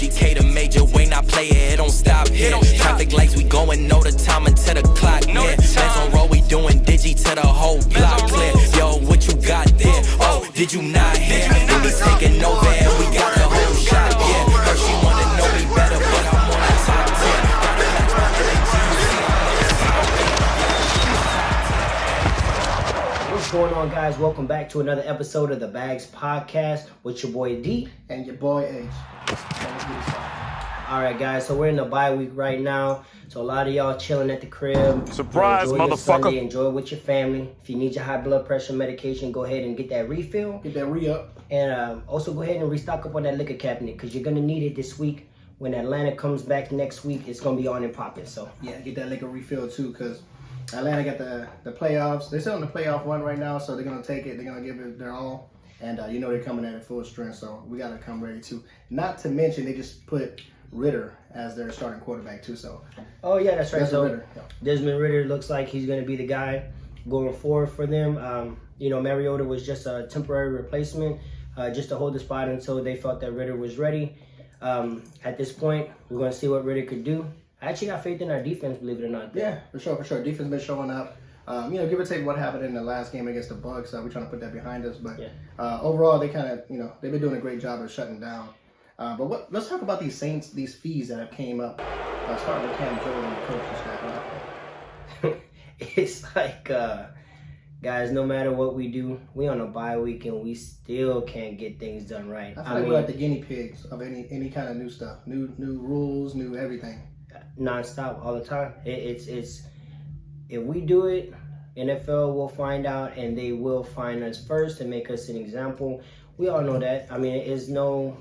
GK the major way, not play it, it don't stop here. Traffic lights, we going, know the time until the clock hit. Bands on roll, we doing digi to the whole block clear. Yo, what you got there? Oh, did you not hear? Indies taking over and we got the whole shot, yeah. Heard she wanna know me better, but I'm on the top 10. Gotta match my energy. What's going on, guys? Welcome back to another episode of the BAGZ podcast with your boy D and your boy H. Alright, guys, so we're in the bye week right now. So a lot of y'all chilling at the crib. Surprise, enjoy your motherfucker. Sunday, enjoy it with your family. If you need your high blood pressure medication, go ahead and get that refill. Get that re-up. And also go ahead and restock up on that liquor cabinet because you're going to need it this week. When Atlanta comes back next week, it's going to be on and popping. So yeah, get that liquor refill too, because Atlanta got the playoffs. They're still in the playoff run right now, so they're going to take it. They're going to give it their all. And you know they're coming in at full strength, so we got to come ready too. Not to mention, they just put Ritter as their starting quarterback too. So oh yeah, that's right. Desmond So Ritter, yeah. Desmond Ritter looks like he's going to be the guy going forward for them. You know, Mariota was just a temporary replacement, just to hold the spot until they felt that Ritter was ready. At this point, we're going to see what Ritter could do. I actually got faith in our defense, believe it or not. Yeah, for sure. Defense been showing up. You know, give or take what happened in the last game against the Bucs. We're trying to put that behind us, but yeah. Overall, they kind of, you know, they've been doing a great job of shutting down. But let's talk about these Saints, these fees that have came up. Starting with Cam Jordan and the coaching staff. It's like, guys, no matter what we do, we on a bye week and we still can't get things done right. I feel like we're like the guinea pigs of any kind of new stuff, new rules, new everything. Non-stop all the time. It's if we do it, NFL will find out and they will find us first and make us an example. We all know that. I mean, there's no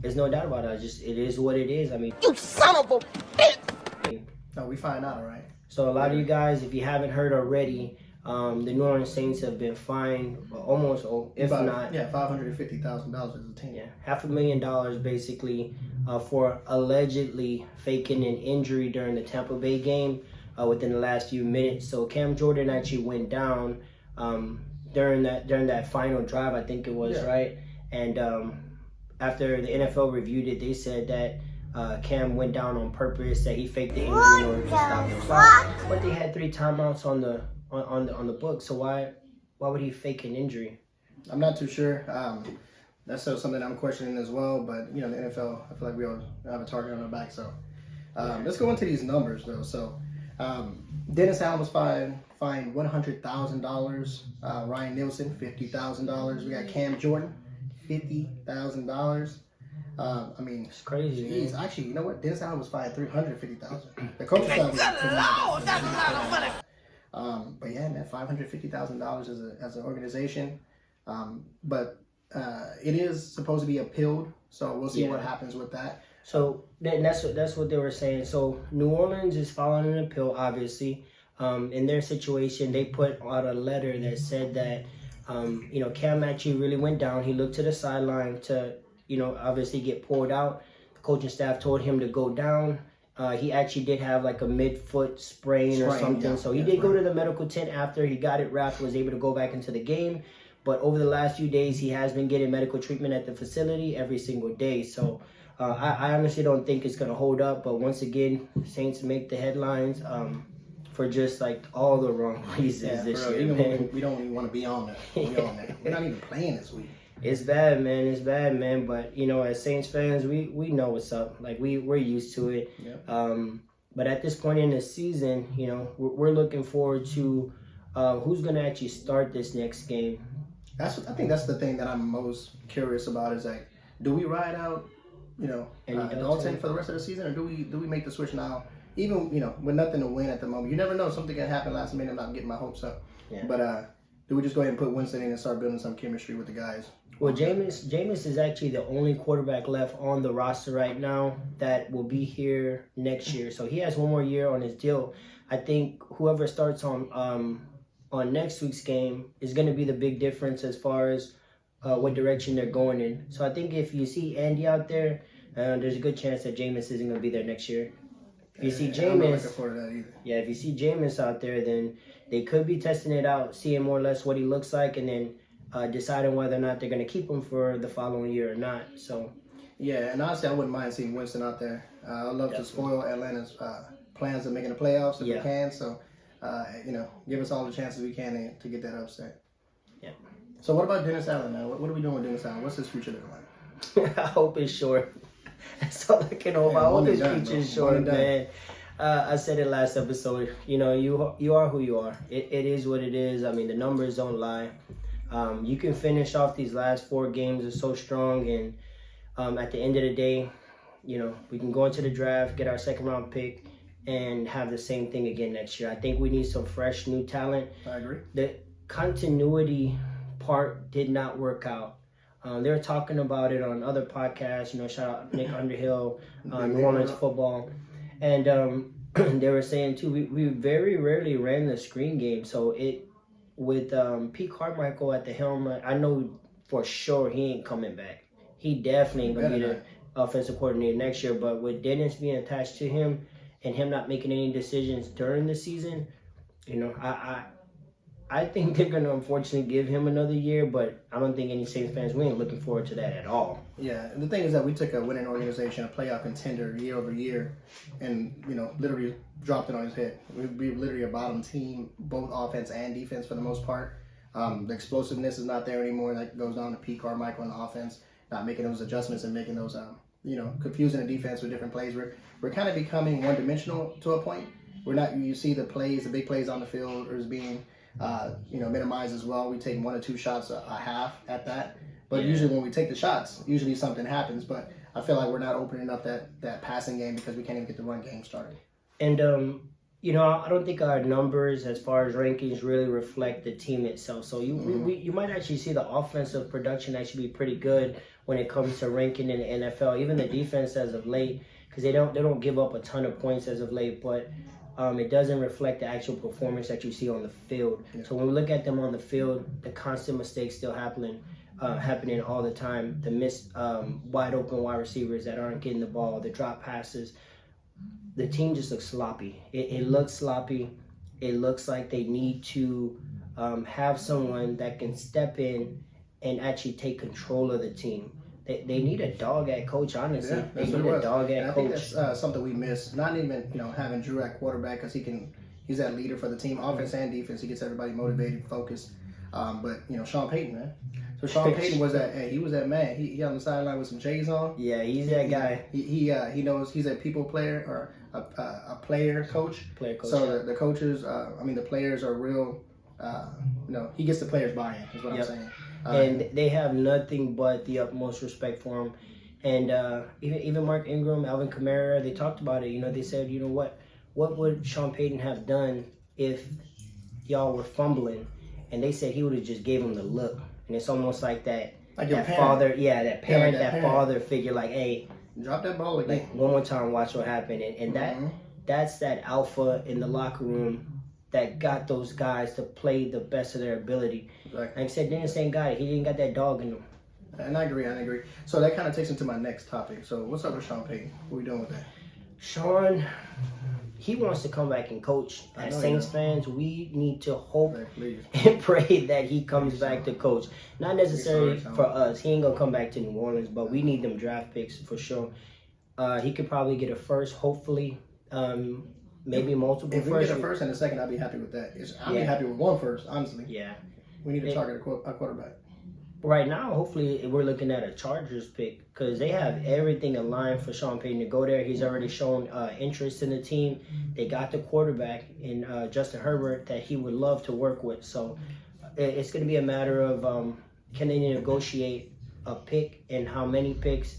doubt about it. It is what it is. I mean, you son of a bitch. No, we find out, all right. So a lot of you guys, if you haven't heard already, the New Orleans Saints have been fined almost, if not, $550,000 as a team. Yeah, $500,000 basically for allegedly faking an injury during the Tampa Bay game within the last few minutes. So Cam Jordan actually went down during that final drive, I think it was, right? And after the NFL reviewed it, they said that Cam went down on purpose, that he faked the injury in order to stop the clock. But they had 3 timeouts on the book, so why would he fake an injury? I'm not too sure. That's still something I'm questioning as well. But you know, the NFL, I feel like we all have a target on our back. So let's go into these numbers though. So Dennis Allen was fined $100,000. Ryan Nielsen $50,000. We got Cam Jordan $50,000. I mean, It's crazy. geez, actually, you know what? Dennis Allen was fined $350,000. The coach's salary was $200,000. But yeah, man, $550,000 as an organization. But it is supposed to be appealed, so we'll see what happens with that. So that's what they were saying. So New Orleans is filing an appeal, obviously. In their situation, they put out a letter that said that you know, Cam actually really went down. He looked to the sideline to, you know, obviously get pulled out. The coaching staff told him to go down. He actually did have like a mid-foot sprain or something. So he did go to the medical tent after he got it wrapped, was able to go back into the game. But over the last few days, he has been getting medical treatment at the facility every single day. So I honestly don't think it's going to hold up. But once again, Saints make the headlines for just like all the wrong reasons this year. We don't even want to be on that. We're not even playing this week. It's bad, man. It's bad, man. But, you know, as Saints fans, we know what's up. Like, we're used to it. Yep. But at this point in the season, you know, we're looking forward to who's going to actually start this next game. I think that's the thing that I'm most curious about is, like, do we ride out, you know, Dalton for the rest of the season, or do we make the switch now? Even, you know, with nothing to win at the moment. You never know. Something can happen last minute. I'm not getting my hopes up. Yeah. But do we just go ahead and put Winston in and start building some chemistry with the guys? Well, Jameis is actually the only quarterback left on the roster right now that will be here next year. So he has one more year on his deal. I think whoever starts on next week's game is going to be the big difference as far as what direction they're going in. So I think if you see Andy out there, there's a good chance that Jameis isn't going to be there next year. If you see Jameis, I'm not looking forward to that either. Yeah, if you see Jameis out there, then they could be testing it out, seeing more or less what he looks like, and then deciding whether or not they're going to keep him for the following year or not. So Yeah, and honestly, I wouldn't mind seeing Winston out there. I'd love to spoil Atlanta's plans of making the playoffs if we can. So, give us all the chances we can to get that upset. Yeah. So what about Dennis Allen now? What are we doing with Dennis Allen? What's his future looking like? I hope it's short. That's all I can hope. I hope his future is short, man. I said it last episode. You are who you are. It is what it is. I mean, the numbers don't lie. You can finish off these last 4 games are so strong, and at the end of the day, we can go into the draft, get our second round pick, and have the same thing again next year. I think we need some fresh new talent. I agree. The continuity part did not work out. They were talking about it on other podcasts, shout out Nick Underhill, New Orleans football. And they were saying, too, we very rarely ran the screen game. So with Pete Carmichael at the helm, I know for sure he ain't coming back. He definitely ain't going to be the offensive coordinator next year. But with Dennis being attached to him and him not making any decisions during the season, I think they're going to unfortunately give him another year, but I don't think any Saints fans, we ain't looking forward to that at all. Yeah, and the thing is that we took a winning organization, a playoff contender year over year, and, literally dropped it on his head. We were literally a bottom team, both offense and defense for the most part. The explosiveness is not there anymore. That goes down to Pete Carmichael in the offense, not making those adjustments and making those, confusing the defense with different plays. We're kind of becoming one-dimensional to a point. We're not, you see the big plays on the field as being minimized as well. We take 1 or 2 shots a half at that. But usually when we take the shots, usually something happens. But I feel like we're not opening up that passing game because we can't even get the run game started. And, I don't think our numbers as far as rankings really reflect the team itself. So you might actually see the offensive production actually be pretty good when it comes to ranking in the NFL. Even the defense as of late, because they don't give up a ton of points as of late, but it doesn't reflect the actual performance that you see on the field. Yeah. So when we look at them on the field, the constant mistakes still happening all the time. The missed wide open wide receivers that aren't getting the ball, the drop passes. The team just looks sloppy. It looks sloppy. It looks like they need to have someone that can step in and actually take control of the team. They need a dog at coach, honestly. Yeah, they need a dog at coach. I think that's something we miss. Not even having Drew at quarterback because he's that leader for the team, offense and defense. He gets everybody motivated, focused. But Sean Payton, man. So Sean Payton was that man. He on the sideline with some J's on. Yeah, he's that guy. He knows he's a people player or a player coach. Player coach. So the coaches, the players are real. He gets the players buy-in. Is what I'm saying. And they have nothing but the utmost respect for him. And even Mark Ingram, Alvin Kamara, they talked about it. They said, what would Sean Payton have done if y'all were fumbling? And they said he would have just gave him the look. And it's almost like that father, that parent, father figure, like, hey, drop that ball again. Like, one more time, watch what happened. And that's that alpha in the locker room that got those guys to play the best of their ability. Exactly. Like I said, Dennis ain't got it. He didn't got that dog in him. And I agree. So that kind of takes into my next topic. So what's up with Sean Payton? What are we doing with that? Sean, he wants to come back and coach. As Saints fans, we need to hope and pray that he comes back to coach. Not necessarily for us. He ain't going to come back to New Orleans, but we need them draft picks for sure. He could probably get a first, hopefully. Maybe multiple firsts. If we get a first and a second, I'd be happy with that. I'd be happy with 1 first, honestly. Yeah. We need to target a quarterback. Right now, hopefully, we're looking at a Chargers pick because they have everything aligned for Sean Payton to go there. He's already shown interest in the team. They got the quarterback in Justin Herbert that he would love to work with. So it's going to be a matter of can they negotiate a pick and how many picks.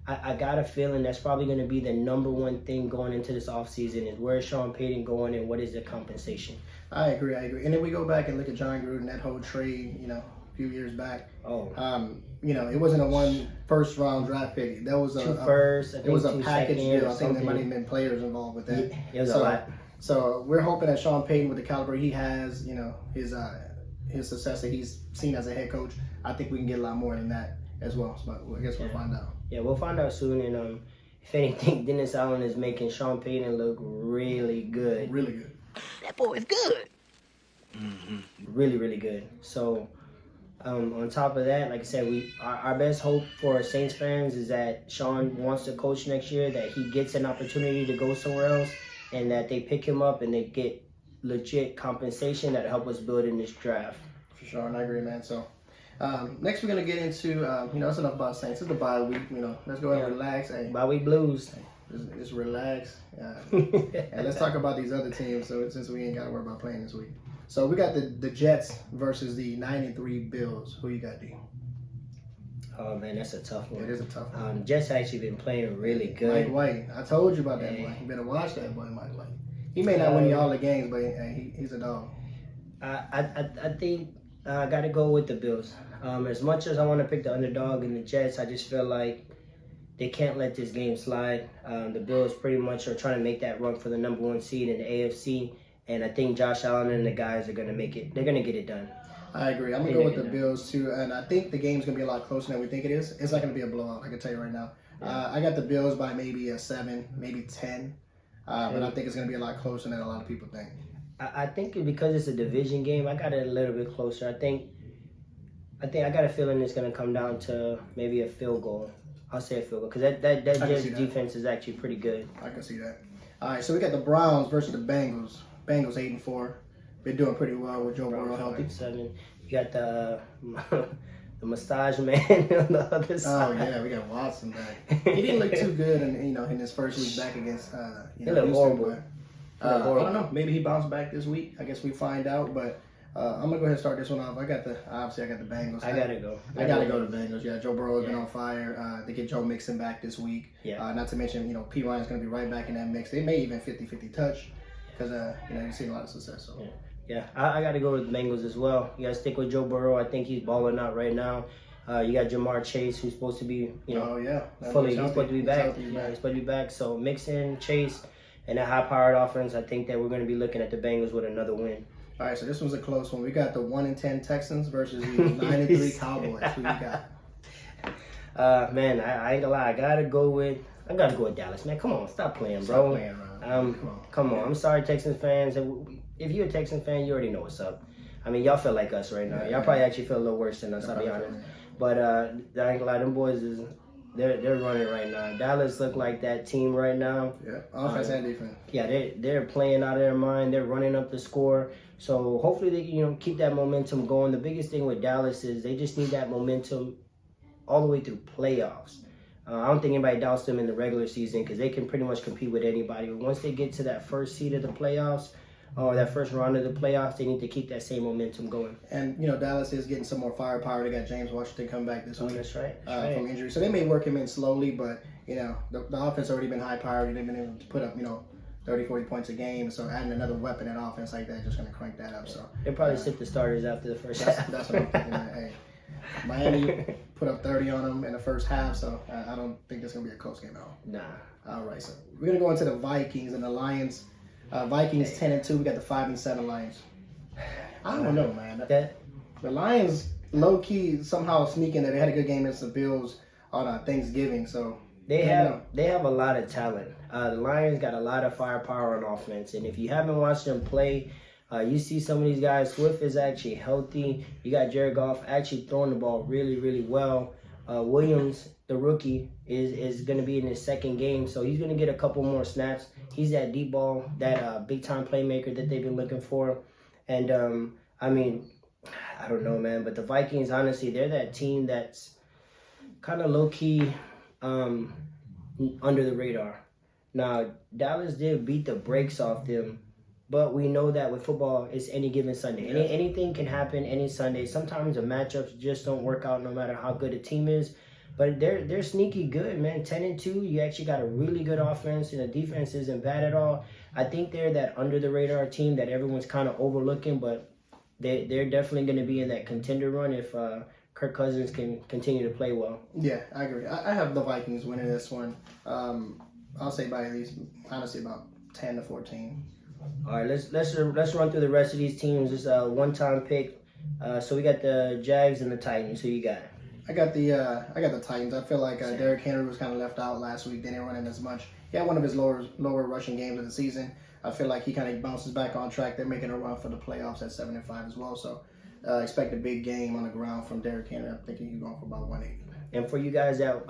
I got a feeling that's probably going to be the number one thing going into this offseason is where is Sean Payton going and what is the compensation. I agree. And then we go back and look at John Gruden, that whole trade, a few years back. It wasn't a 1 first round draft pick. That was two first. It was a package deal. I think there might have been players involved with that. It was a lot. So we're hoping that Sean Payton, with the caliber he has, his success that he's seen as a head coach, I think we can get a lot more than that as well. But I guess we'll find out. Yeah, we'll find out soon. And if anything, Dennis Allen is making Sean Payton look really good. Really good. That boy is good. Really, really good. So On top of that, like I said, our best hope for Saints fans is that Sean wants to coach next year, that he gets an opportunity to go somewhere else, and that they pick him up and they get legit compensation that help us build in this draft. For sure, and I agree, man. So next we're gonna get into that's enough about Saints. It's the bye week. Let's go ahead and relax. Hey, Bye week blues. just relax. And let's talk about these other teams. So since we ain't got to worry about playing this week, so we got the Jets versus the 9-3 Bills. Who you got, D? Oh man, that's a tough one. It is a tough one. Jets actually been playing really good. Mike White, I told you about that boy. You better watch that boy, Mike White. He may not win you all the games, but he's a dog. I think I got to go with the Bills. As much as I want to pick the underdog in the Jets, I just feel like they can't let this game slide. The Bills pretty much are trying to make that run for the number 1 seed in the AFC, and I think Josh Allen and the guys are going to make it. They're going to get it done. I agree. I'm going to go with the Bills, too, and I think the game's going to be a lot closer than we think it is. It's not going to be a blowout, I can tell you right now. I got the Bills by maybe a 7, maybe 10, but I think it's going to be a lot closer than a lot of people think. I think because it's a division game, I got it a little bit closer. I think I got a feeling it's going to come down to maybe a field goal. I'll say a field goal because that Jets defense is actually pretty good. I can see that. All right, so we got the Browns versus the Bengals. Bengals 8-4. Been doing pretty well with Joe Burrow healthy. 7. You got the massage man on the other side. Oh yeah, we got Watson back. He didn't look too good in his first week back against he looked horrible. I don't know. Maybe he bounced back this week. I guess we find out. But I'm gonna go ahead and start this one off. Obviously I got the Bengals. I gotta go. I gotta go to Bengals. Yeah, Joe Burrow has been on fire. They get Joe Mixon back this week. Yeah. Not to mention, P. Ryan's gonna be right back in that mix. They may even 50-50 touch because you've seen a lot of success. So. Yeah, I got to go with the Bengals as well. You got to stick with Joe Burrow. I think he's balling out right now. You got Jamar Chase, who's supposed to be, fully. He's supposed to be back. He's supposed to be back. So Mixon, Chase, and a high-powered offense. I think that we're going to be looking at the Bengals with another win. All right, so this one's a close one. We got the 1-10 Texans versus the 9-3 Cowboys. Who you got? Man, I ain't gonna lie. I gotta go with Dallas. Man, come on, stop playing, bro. Stop playing around. Come on. I'm sorry, Texans fans. If you're a Texans fan, you already know what's up. I mean, y'all feel like us right now. Y'all probably actually feel a little worse than us, I'll be honest. But I ain't gonna lie, them boys they're running right now. Dallas look like that team right now. Yeah, offense and defense. Yeah, they're playing out of their mind. They're running up the score. So hopefully they keep that momentum going. The biggest thing with Dallas is they just need that momentum all the way through playoffs. I don't think anybody doubts them in the regular season because they can pretty much compete with anybody. But once they get to that first seed of the playoffs, or that first round of the playoffs, they need to keep that same momentum going. And, Dallas is getting some more firepower. They got James Washington come back this week. That's right. From injury. So they may work him in slowly, but, the offense already been high powered. They've been able to put up, 30, 40 points a game. So adding another weapon at offense like that just going to crank that up. So they'll probably sit the starters after the first half. That's what I'm thinking. Hey, Miami put up 30 on them in the first half, so I don't think that's going to be a close game at all. Nah. All right, so we're going to go into the Vikings and the Lions. Vikings 10-2. We got the 5-7 Lions. I don't know, man. The Lions low key somehow sneaking that they had a good game against the Bills on Thanksgiving. So they have a lot of talent. The Lions got a lot of firepower on offense, and if you haven't watched them play, you see some of these guys. Swift is actually healthy. You got Jared Goff actually throwing the ball really, really well. Williams, the rookie, is going to be in his second game, so he's going to get a couple more snaps. He's that deep ball, that big-time playmaker that they've been looking for. And, I mean, I don't know, man, but the Vikings, honestly, they're that team that's kind of low-key under the radar. Now, Dallas did beat the brakes off them, but we know that with football, it's any given Sunday. Yeah. Anything can happen any Sunday. Sometimes the matchups just don't work out no matter how good a team is. But they're sneaky good, man. 10-2, you actually got a really good offense, and the defense isn't bad at all. I think they're that under-the-radar team that everyone's kind of overlooking, but they're definitely going to be in that contender run if Kirk Cousins can continue to play well. Yeah, I agree. I have the Vikings winning this one. I'll say by at least, honestly, about 10-14. All right, let's run through the rest of these teams. It's a one-time pick. So we got the Jags and the Titans. Who you got? I got the Titans. I feel like Derrick Henry was kind of left out last week. They didn't run in as much. He had one of his lower rushing games of the season. I feel like he kind of bounces back on track. They're making a run for the playoffs at 7-5 as well. So expect a big game on the ground from Derrick Henry. I'm thinking he's going for about 180. And for you guys that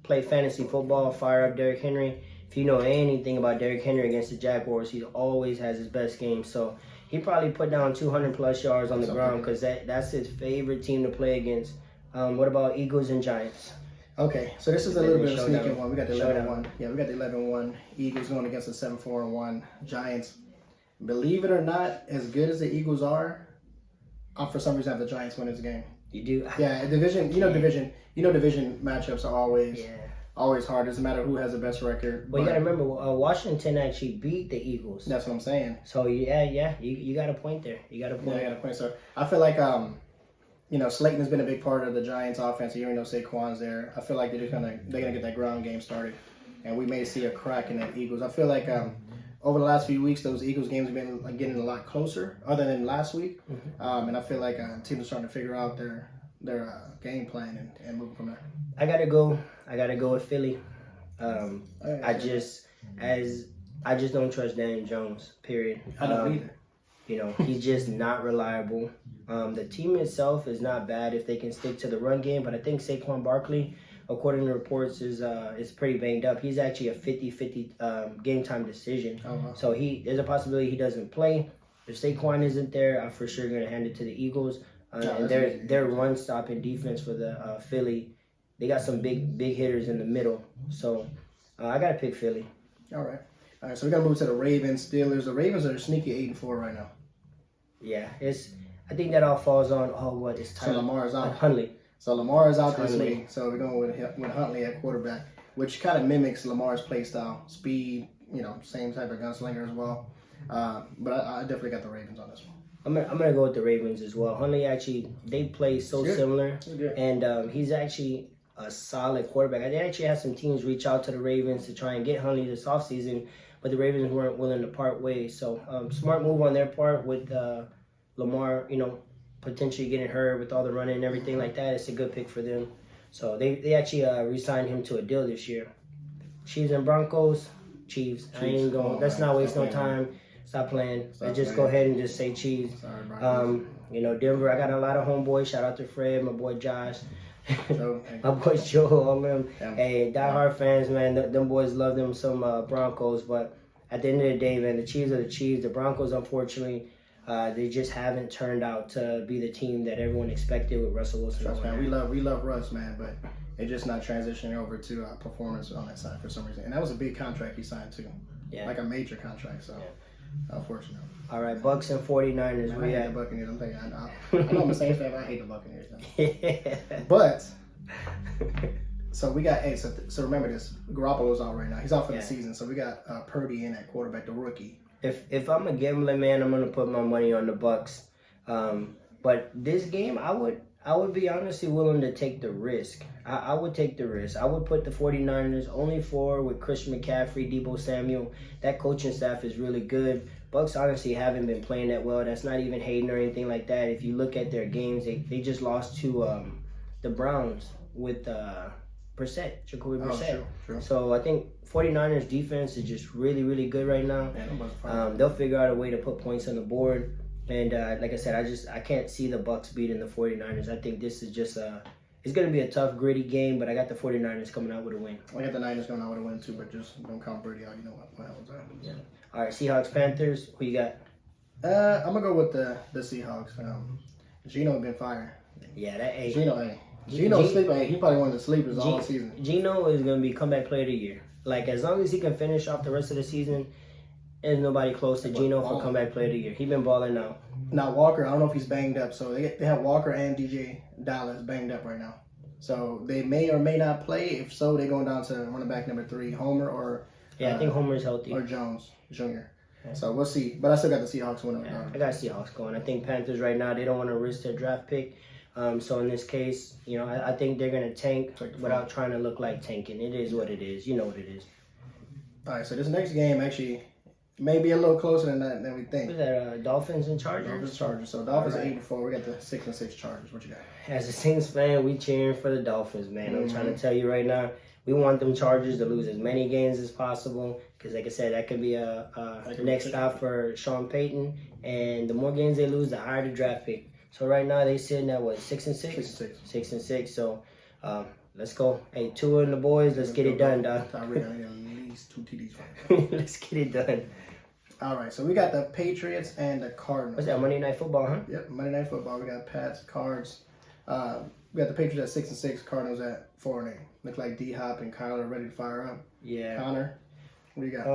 play fantasy football, fire up Derrick Henry. If you know anything about Derrick Henry against the Jaguars, he always has his best game. So he probably put down 200-plus yards on the ground because that's his favorite team to play against. What about Eagles and Giants? Okay, so this is a little bit of a sneaky one. We got the 11-1. Yeah, we got the 11-1. Eagles going against the 7-4-1 Giants. Believe it or not, as good as the Eagles are, I for some reason have the Giants win this game. You do? Yeah, division. Division matchups are always hard. Doesn't matter who has the best record. Well, you gotta remember, Washington actually beat the Eagles. That's what I'm saying. So yeah, you got a point there. You got a point. Yeah, I got a point. So I feel like Slayton has been a big part of the Giants' offense. You know, Saquon's there. I feel like they're gonna get that ground game started, and we may see a crack in that Eagles. I feel like over the last few weeks, those Eagles games have been getting a lot closer, other than last week. And I feel like teams are starting to figure out their game plan and move from there. I gotta go with Philly. I just don't trust Daniel Jones. Period. I don't either. You know, he's just not reliable. The team itself is not bad if they can stick to the run game, but I think Saquon Barkley, according to reports, is pretty banged up. He's actually a 50-50 game time decision. Oh, wow. So there's a possibility he doesn't play. If Saquon isn't there, I'm for sure going to hand it to the Eagles. And their run stopping defense for the Philly, they got some big hitters in the middle. So I got to pick Philly. All right. So we got to move to the Ravens, Steelers. The Ravens are sneaky 8-4 right now. Yeah, I think that all falls on it's time. So Lamar is out. Huntley. So Lamar is out this Huntley. week. So we're going with Huntley at quarterback, which kind of mimics Lamar's play style, speed. Same type of gunslinger as well. But I definitely got the Ravens on this one. I'm gonna go with the Ravens as well. Huntley they play so similar, and he's actually a solid quarterback. I actually had some teams reach out to the Ravens to try and get Huntley this offseason, but the Ravens weren't willing to part ways. So smart move on their part with Lamar, potentially getting hurt with all the running and everything like that. It's a good pick for them. So they actually re-signed him to a deal this year. Chiefs and Broncos. Chiefs. I ain't going. Let's not waste no time. Stop playing. Let's just go ahead and just say Chiefs. Sorry, Denver. I got a lot of homeboys. Shout out to Fred, my boy Josh. My boy Joe, all them. Hey, diehard fans, man. Them boys love them some Broncos, but at the end of the day, man, the Chiefs are the Chiefs. The Broncos, unfortunately, they just haven't turned out to be the team that everyone expected with Russell Wilson. Trust, man. We love Russ, man, but it's just not transitioning over to performance on that side for some reason. And that was a big contract he signed too. Yeah. Like a major contract. So, unfortunately. All right, Bucks and 49ers. Man, I hate the Buccaneers. I'm thinking, I know I'm a Saints fan, but I hate the Buccaneers. But so we got so remember this. Garoppolo's out right now. He's out for the season. So we got Purdy in at quarterback, the rookie. If I'm a gambling man, I'm gonna put my money on the Bucks. But this game, I would be honestly willing to take the risk. I would take the risk. I would put the 49ers only with Christian McCaffrey, Deebo Samuel. That coaching staff is really good. Bucks honestly haven't been playing that well. That's not even hating or anything like that. If you look at their games, they just lost to the Browns with Jacoby Brissett. True. So I think 49ers defense is just really, really good right now. They'll figure out a way to put points on the board. And like I said, I can't see the Bucks beating the 49ers. I think this is just it's going to be a tough, gritty game, but I got the 49ers coming out with a win. I got the Niners coming out with a win too, but just don't count Brady out. You know what happens. Yeah. All right, Seahawks, Panthers. Who you got? I'm going to go with the Seahawks. Geno been fired. Yeah, that Geno's sleeping. He probably one of the sleepers all season. Geno is going to be comeback player of the year. Like, as long as he can finish off the rest of the season, there's nobody close to Geno for comeback player of the year. He's been balling out. Now, Walker, I don't know if he's banged up. So they have Walker and DJ Dallas banged up right now. So they may or may not play. If so, they're going down to running back number 3, Homer or... Yeah, I think Homer's healthy. Or Jones Jr. Okay. So we'll see. But I still got the Seahawks winning. Yeah, I got Seahawks going. I think Panthers right now, they don't want to risk their draft pick. So in this case, I think they're going to tank without trying to look like tanking. It is what it is. You know what it is. All right, so this next game actually may be a little closer than we think. Who's that, Dolphins and Chargers? Chargers. So Dolphins are 8-4. We got the 6-6 Chargers. What you got? As a Saints fan, we cheering for the Dolphins, man. I'm trying to tell you right now, we want them Chargers to lose as many games as possible because, like I said, that could be a next stop for Sean Payton. And the more games they lose, the higher the draft pick. So right now they sitting at what, 6-6? 6-6. 6-6. So let's go. Hey, Tua and the boys, let's get it done, dog. I need at least 2 TDs right now. Let's get it done. All right, so we got the Patriots and the Cardinals. What's that, Monday Night Football, huh? Yep, Monday Night Football. We got Pats, Cards. We got the Patriots at 6-6, Cardinals at 4-8. Look like D-Hop and Kyler are ready to fire up. Yeah. Connor, what do you got?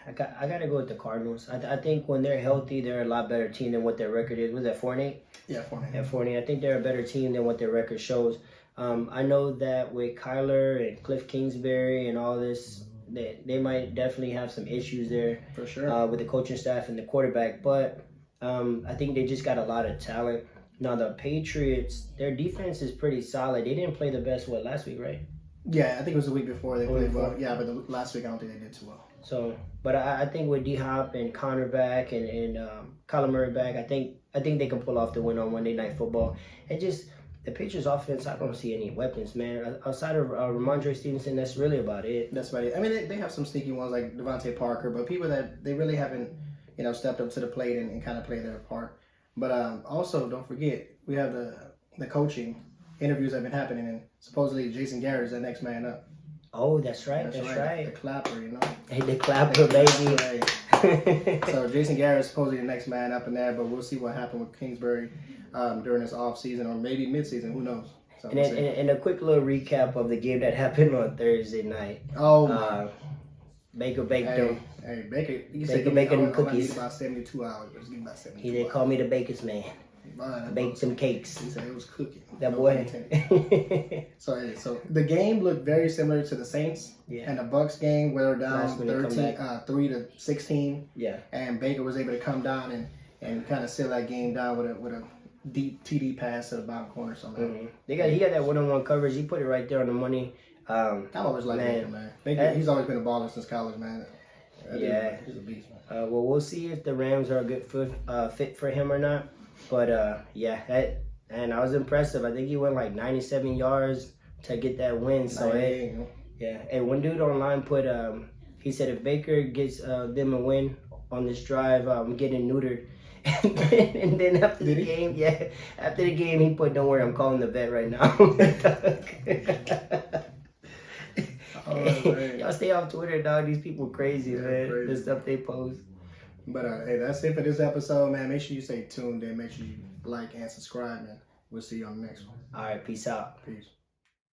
I gotta go with the Cardinals. I think when they're healthy, they're a lot better team than what their record is. Was that 4-8? Yeah, 4-8. At 4-8, I think they're a better team than what their record shows. I know that with Kyler and Cliff Kingsbury and all this, they might definitely have some issues there. For sure. With the coaching staff and the quarterback. But I think they just got a lot of talent. Now, the Patriots, their defense is pretty solid. They didn't play the best, last week, right? Yeah, I think it was the week before they played well. Yeah, but last week I don't think they did too well. So, but I think with D-Hop and Connor back and Kyler Murray back, I think they can pull off the win on Monday Night Football. And just the Patriots offense, I don't see any weapons, man. Outside of Ramondre Stevenson, that's really about it. That's about it. I mean, they have some sneaky ones like Devontae Parker, but people that they really haven't, stepped up to the plate and kind of played their part. But also, don't forget, we have the coaching interviews that have been happening, and supposedly Jason Garrett is the next man up. Oh, that's right. That's right. The clapper, Hey, the clapper, baby. Right. So Jason Garrett is supposedly the next man up in there, but we'll see what happened with Kingsbury during this off season or maybe mid-season. Who knows? So and a quick little recap of the game that happened on Thursday night. Oh, Baker baked them. Hey, Baker, Baker making them cookies. I need about 72 hours. But it's about 72 He did call me the Baker's man. Baked them cakes. He said it was cooking. That boy. So the game looked very similar to the Saints and the Bucks game where they're down 3-16. Yeah. And Baker was able to come down and kind of seal that game down with a deep TD pass to the bottom corner somehow. Mm-hmm. He got that one-on-one coverage. He put it right there on the money. I always like Baker, man. Baker, he's always been a baller since college, man. Yeah. He's a beast, man. Well, we'll see if the Rams are a good fit for him or not. But and I was impressive. I think he went like 97 yards to get that win. So yeah. And one dude online put he said if Baker gets them a win on this drive, I'm getting neutered. And then after the game, he put, "Don't worry, I'm calling the vet right now." Y'all stay off Twitter, dog. These people crazy, man. Crazy. The stuff they post. But hey, that's it for this episode, man. Make sure you stay tuned and make sure you like and subscribe, man. We'll see you on the next one. All right, peace out. Peace.